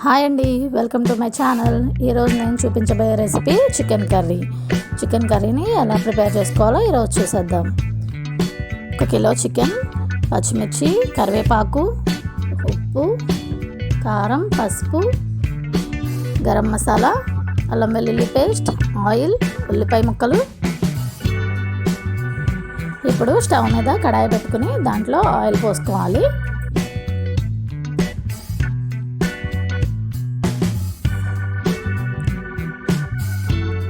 Hi అండి, welcome to my channel. ఈరోజు నేను చూపించబోయే రెసిపీ చికెన్ కర్రీ. చికెన్ కర్రీని ఎలా ప్రిపేర్ చేసుకోవాలో ఈరోజు చూసేద్దాం. 1 కిలో చికెన్, పచ్చిమిర్చి, కరివేపాకు, ఉప్పు, కారం, పసుపు, గరం మసాలా, అల్లం వెల్లుల్లి పేస్ట్, ఆయిల్, ఉల్లిపాయ ముక్కలు. ఇప్పుడు స్టవ్ మీద కడాయి పెట్టుకుని దాంట్లో ఆయిల్ పోసుకోవాలి.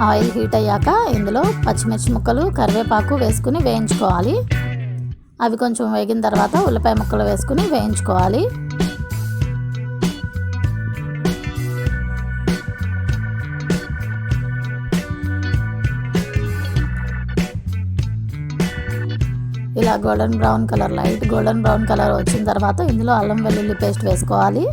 ఆయిల్ హీట్ అయ్యాక ఇందులో పచ్చిమిర్చి ముక్కలు, కరివేపాకు వేసుకుని వేయించుకోవాలి. అవి కొంచెం వేగిన తర్వాత ఉల్లిపాయ ముక్కలు వేసుకుని వేయించుకోవాలి. ఇలా లైట్ గోల్డెన్ బ్రౌన్ కలర్ వచ్చిన తర్వాత ఇందులో అల్లం వెల్లుల్లి పేస్ట్ వేసుకోవాలి.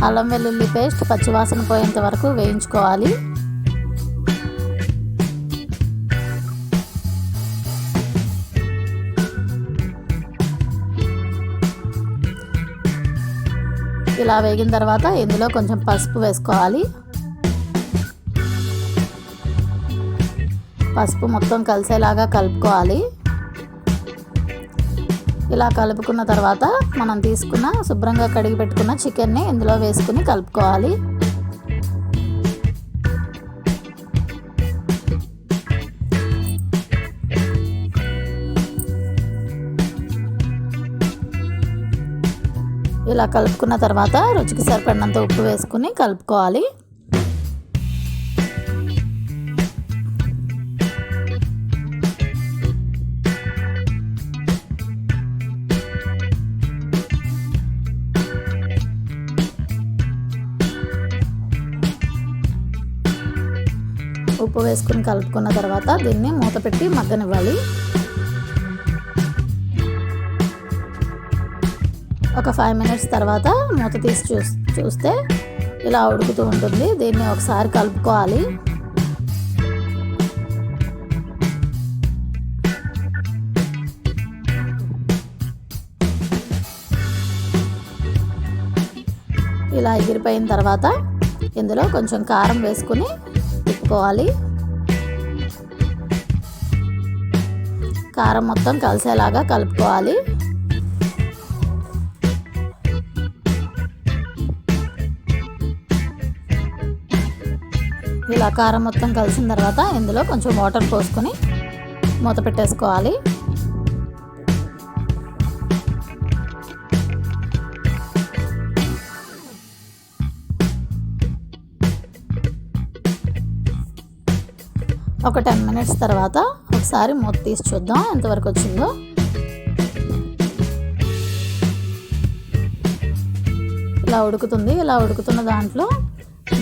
అల్లం వెల్లుల్లి పేస్ట్ పచ్చివాసన పోయేంత వరకు వేయించుకోవాలి. ఇలా వేగిన తర్వాత ఇందులో కొంచెం పసుపు వేసుకోవాలి. పసుపు మొత్తం కలిసేలాగా కలుపుకోవాలి. ఇలా కలుపుకున్న తర్వాత మనం తీసుకున్న శుభ్రంగా కడిగి పెట్టుకున్న చికెన్ని ఇందులో వేసుకుని కలుపుకోవాలి. ఇలా కలుపుకున్న తర్వాత రుచికి సరిపడినంత ఉప్పు వేసుకుని కలుపుకోవాలి. ఉప్పు వేసుకుని కలుపుకున్న తర్వాత దీన్ని మూత పెట్టి మగ్గనివ్వాలి. ఒక 5 మినిట్స్ తర్వాత మూత తీసి చూస్తే ఇలా ఉడుకుతూ ఉంటుంది. దీన్ని ఒకసారి కలుపుకోవాలి. ఇలా ఎగిరిపోయిన తర్వాత ఇందులో కొంచెం కారం వేసుకుని తిప్పుకోవాలి. కారం మొత్తం కలిసేలాగా కలుపుకోవాలి. ఇలా కారం మొత్తం కలిసిన తర్వాత ఇందులో కొంచెం వాటర్ పోసుకొని మూత పెట్టేసుకోవాలి. ఒక 10 మినిట్స్ తర్వాత ఒకసారి మూత తీసి చూద్దాం ఎంతవరకు వచ్చిందో. ఇలా ఉడుకుతుంది. ఇలా ఉడుకుతున్న దాంట్లో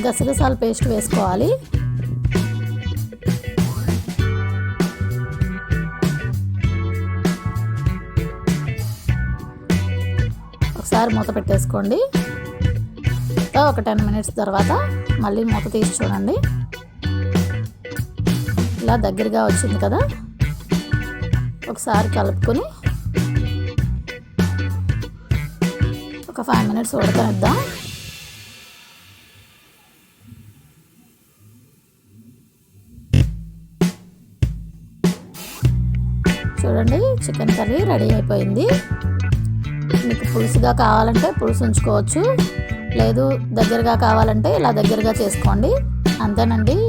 గసగసాల పేస్ట్ వేసుకోవాలి. ఒకసారి మూత పెట్టేసుకోండి. ఒక 10 మినిట్స్ తర్వాత మళ్ళీ మూత తీసి చూడండి. ఇలా దగ్గరగా వచ్చింది కదా. ఒకసారి కలుపుకొని ఒక 5 మినిట్స్ ఉడకనిద్దాం. చూడండి, చికెన్ కర్రీ రెడీ అయిపోయింది. మీకు పులుసుగా కావాలంటే పులుసు ఉంచుకోవచ్చు, లేదు దగ్గరగా కావాలంటే ఇలా దగ్గరగా చేసుకోండి. అంతేనండి.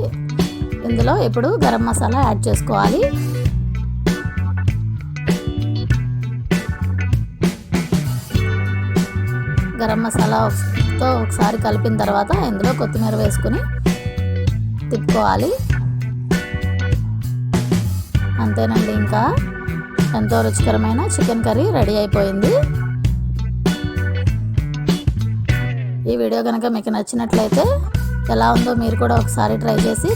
ఇందులో ఇప్పుడు గరం మసాలా యాడ్ చేసుకోవాలి. గరం మసాలాతో ఒకసారి కలిపిన తర్వాత ఇందులో కొత్తిమీర వేసుకుని తిప్పుకోవాలి. అంతేనండి, ఇంకా ఎంతో రుచికరమైన చికెన్ కర్రీ రెడీ అయిపోయింది. ఈ వీడియో కనుక మీకు నచ్చినట్లయితే ఎలా ఉందో మీరు కూడా ఒకసారి ట్రై చేసి